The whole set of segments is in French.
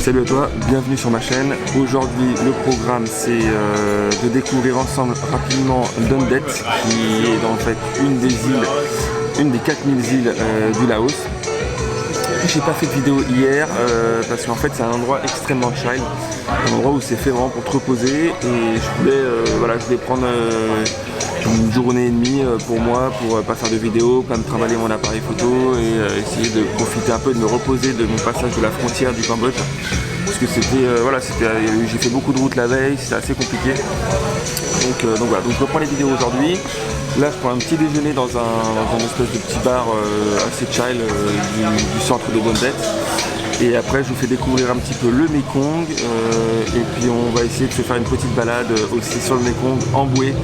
Salut à toi, bienvenue sur ma chaîne. Aujourd'hui le programme c'est de découvrir ensemble rapidement Don Det, qui est en fait une des 4000 îles du Laos. J'ai pas fait de vidéo hier parce qu'en fait c'est un endroit extrêmement chill, un endroit où c'est fait vraiment pour te reposer, et je voulais prendre une journée et demie pour moi, pour pas faire de vidéos, pas me trimballer mon appareil photo et essayer de profiter un peu, de me reposer de mon passage de la frontière du Cambodge, parce que j'ai fait beaucoup de routes la veille, c'était assez compliqué. Donc je reprends les vidéos aujourd'hui. Là je prends un petit déjeuner dans un espèce de petit bar assez chill du centre de Don Det. Et après je vous fais découvrir un petit peu le Mekong et puis on va essayer de se faire une petite balade aussi sur le Mekong en bouée.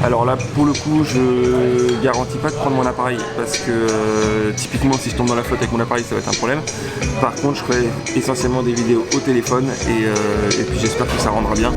Alors là pour le coup je garantis pas de prendre mon appareil parce que typiquement si je tombe dans la flotte avec mon appareil ça va être un problème. Par contre je ferai essentiellement des vidéos au téléphone et puis j'espère que ça rendra bien.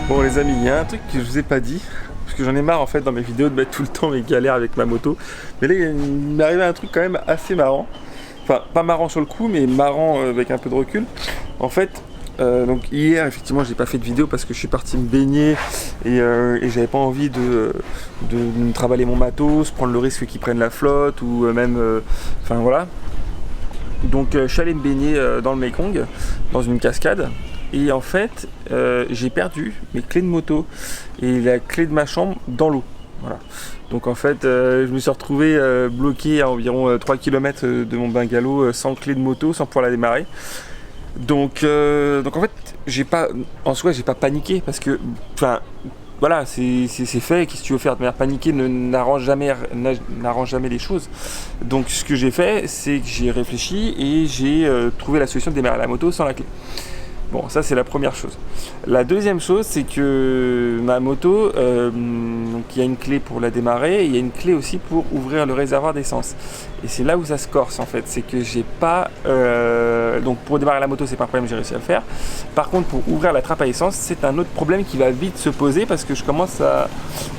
Bon les amis, il y a un truc que je vous ai pas dit, parce que j'en ai marre en fait dans mes vidéos de mettre tout le temps mes galères avec ma moto. Mais là il m'est arrivé un truc quand même assez marrant. Enfin pas marrant sur le coup, mais marrant avec un peu de recul. En fait, donc hier effectivement j'ai pas fait de vidéo parce que je suis parti me baigner et j'avais pas envie de me travailler mon matos, prendre le risque qu'ils prennent la flotte ou même... Enfin voilà. Donc je suis allé me baigner dans le Mekong, dans une cascade. Et en fait, j'ai perdu mes clés de moto et la clé de ma chambre dans l'eau. Voilà. Donc en fait, je me suis retrouvé bloqué à environ 3 km de mon bungalow sans clé de moto, sans pouvoir la démarrer. Donc en fait, j'ai pas paniqué parce que, enfin, voilà, c'est fait. Qu'est-ce que tu veux faire? De manière paniquée n'arrange jamais les choses. Donc ce que j'ai fait, c'est que j'ai réfléchi et j'ai trouvé la solution de démarrer la moto sans la clé. Bon, ça c'est la première chose. La deuxième chose, c'est que ma moto, donc il y a une clé pour la démarrer, et il y a une clé aussi pour ouvrir le réservoir d'essence. Et c'est là où ça se corse en fait, c'est que j'ai pas... donc pour démarrer la moto, c'est pas un problème, j'ai réussi à le faire. Par contre, pour ouvrir la trappe à essence, c'est un autre problème qui va vite se poser parce que je commence à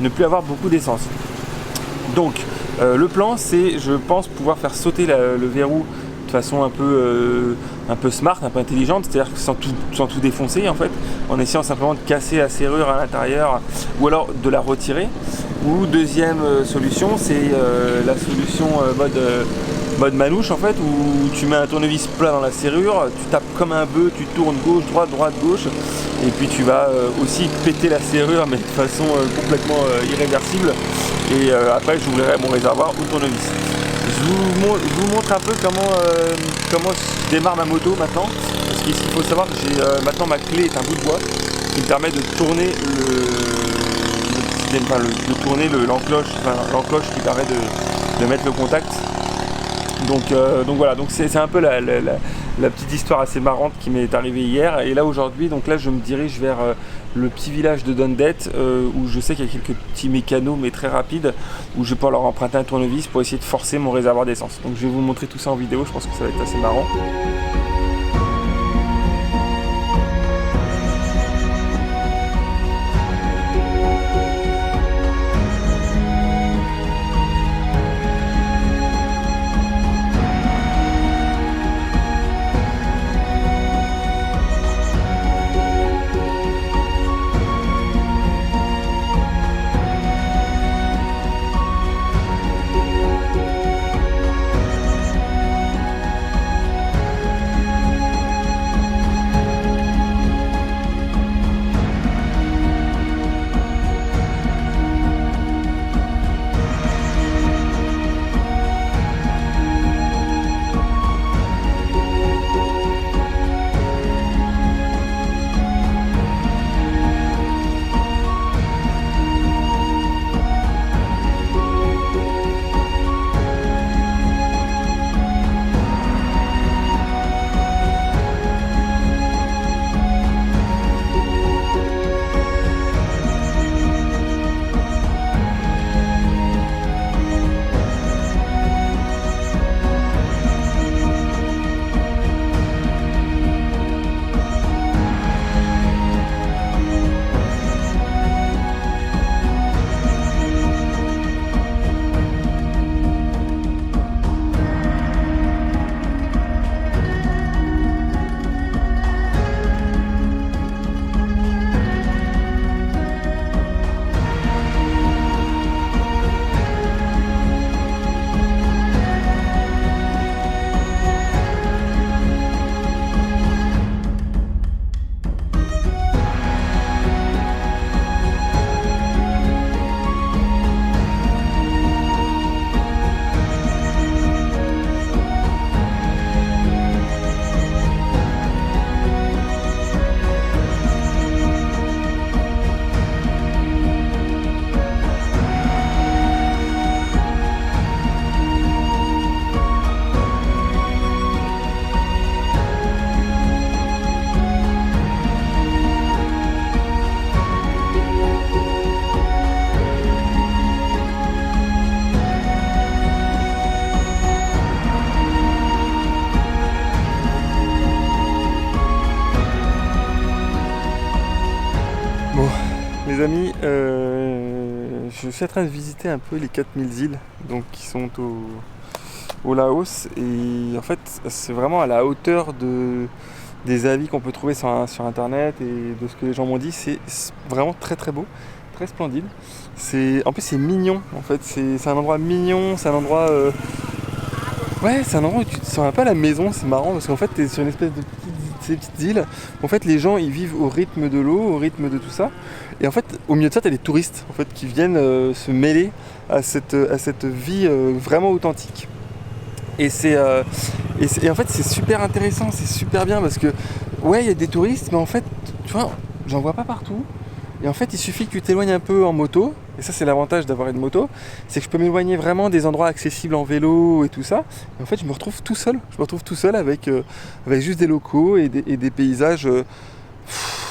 ne plus avoir beaucoup d'essence. Donc, le plan, c'est, je pense, pouvoir faire sauter le verrou de façon un peu smart, un peu intelligente, c'est-à-dire sans tout défoncer en fait, en essayant simplement de casser la serrure à l'intérieur ou alors de la retirer. Ou deuxième solution, c'est la solution mode manouche en fait, où tu mets un tournevis plat dans la serrure, tu tapes comme un bœuf, tu tournes gauche, droite, gauche, et puis tu vas aussi péter la serrure mais de façon complètement irréversible, et après j'ouvrirai mon réservoir au tournevis. Je vous montre un peu comment je démarre ma moto maintenant, parce qu'il faut savoir que j'ai maintenant ma clé est un bout de bois qui me permet de tourner l'encloche qui permet de mettre le contact. Donc voilà, donc c'est un peu la petite histoire assez marrante qui m'est arrivée hier. Et là aujourd'hui, donc là je me dirige vers le petit village de Don Det où je sais qu'il y a quelques petits mécanos mais très rapides, où je vais pouvoir leur emprunter un tournevis pour essayer de forcer mon réservoir d'essence. Donc je vais vous montrer tout ça en vidéo, je pense que ça va être assez marrant. amis, je suis en train de visiter un peu les 4000 îles donc, qui sont au Laos, et en fait c'est vraiment à la hauteur des avis qu'on peut trouver sur internet et de ce que les gens m'ont dit. C'est vraiment très très beau, très splendide. En plus c'est mignon, en fait c'est un endroit mignon, c'est un endroit ouais, c'est un endroit où tu te sens un peu à la maison. C'est marrant parce qu'en fait t'es sur une espèce de ces petites îles. En fait les gens ils vivent au rythme de l'eau, au rythme de tout ça, et en fait au milieu de ça t'as des touristes en fait qui viennent se mêler à cette vie vraiment authentique. Et en fait c'est super intéressant, c'est super bien parce que ouais il y a des touristes, mais en fait tu vois j'en vois pas partout. Et en fait il suffit que tu t'éloignes un peu en moto, et ça c'est l'avantage d'avoir une moto, c'est que je peux m'éloigner vraiment des endroits accessibles en vélo et tout ça. Et en fait je me retrouve tout seul, avec juste des locaux et des paysages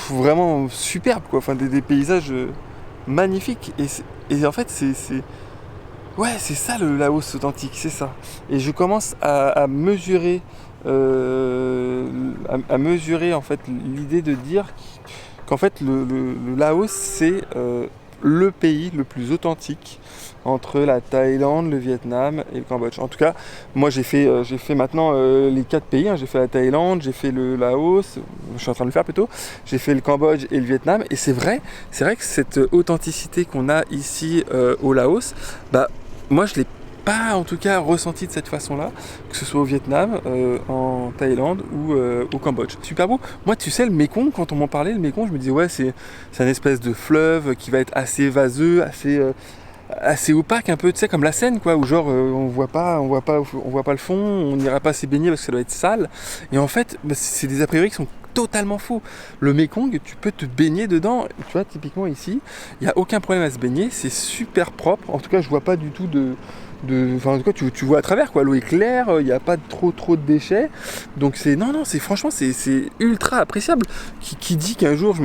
vraiment superbes quoi, enfin des paysages magnifiques. Et en fait ouais, c'est ça le Laos authentique, c'est ça. Et je commence à mesurer, à mesurer en fait l'idée de dire qu'en fait le Laos c'est le pays le plus authentique entre la Thaïlande, le Vietnam et le Cambodge. En tout cas, moi j'ai fait maintenant les 4 pays, hein. J'ai fait la Thaïlande, j'ai fait le Laos, je suis en train de le faire plutôt, j'ai fait le Cambodge et le Vietnam, et c'est vrai que cette authenticité qu'on a ici au Laos, bah moi je l'ai pas en tout cas ressenti de cette façon-là, que ce soit au Vietnam, en Thaïlande ou au Cambodge. Super beau. Moi tu sais le Mékong, quand on m'en parlait, le Mékong, je me disais ouais c'est une espèce de fleuve qui va être assez vaseux, assez opaque un peu, tu sais, comme la Seine quoi, où genre on voit pas le fond, on n'ira pas s'y baigner parce que ça doit être sale. Et en fait bah, c'est des a priori qui sont totalement faux. Le Mékong, tu peux te baigner dedans, tu vois, typiquement ici il n'y a aucun problème à se baigner, c'est super propre. En tout cas je vois pas du tout enfin en tout cas tu vois à travers quoi, l'eau est claire, il n'y a pas trop de déchets, donc c'est franchement c'est ultra appréciable. Qui dit qu'un jour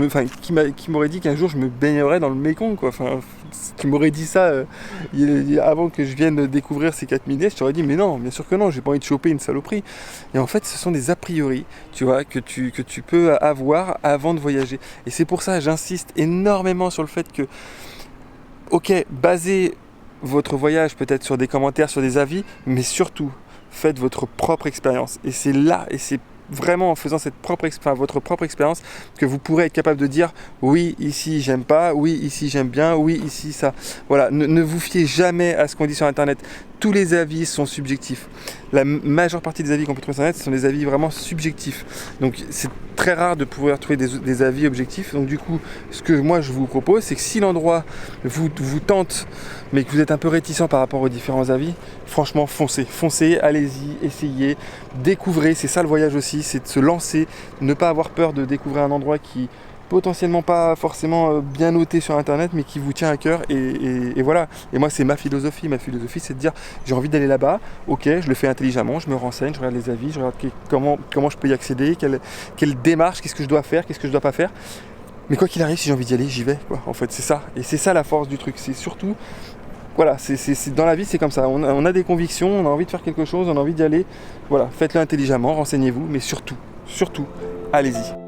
qui m'aurait dit qu'un jour je me baignerais dans le Mékong quoi, enfin qui m'aurait dit ça avant que je vienne découvrir ces 4000 îles, je t'aurais dit mais non, bien sûr que non, j'ai pas envie de choper une saloperie. Et en fait ce sont des a priori, tu vois, que tu peux avoir avant de voyager. Et c'est pour ça j'insiste énormément sur le fait que ok, basez votre voyage peut-être sur des commentaires, sur des avis, mais surtout faites votre propre expérience. Et c'est vraiment en faisant votre propre expérience que vous pourrez être capable de dire oui ici j'aime pas, oui ici j'aime bien, oui ici ça. Voilà, ne vous fiez jamais à ce qu'on dit sur internet. Tous les avis sont subjectifs. La majeure partie des avis qu'on peut trouver sur internet, ce sont des avis vraiment subjectifs. Donc c'est très rare de pouvoir trouver des avis objectifs. Donc du coup, ce que moi je vous propose, c'est que si l'endroit vous tente, mais que vous êtes un peu réticent par rapport aux différents avis, franchement foncez, allez-y, essayez, découvrez. C'est ça le voyage aussi, c'est de se lancer, ne pas avoir peur de découvrir un endroit qui potentiellement pas forcément bien noté sur internet, mais qui vous tient à cœur, et voilà. Et moi c'est ma philosophie c'est de dire j'ai envie d'aller là-bas, ok, je le fais intelligemment, je me renseigne, je regarde les avis, je regarde comment je peux y accéder, quelle démarche, qu'est-ce que je dois faire, qu'est-ce que je dois pas faire. Mais quoi qu'il arrive, si j'ai envie d'y aller, j'y vais quoi. En fait c'est ça, et c'est ça la force du truc, c'est surtout voilà, c'est dans la vie c'est comme ça, on a des convictions, on a envie de faire quelque chose, on a envie d'y aller, voilà, faites-le intelligemment, renseignez-vous, mais surtout, allez-y.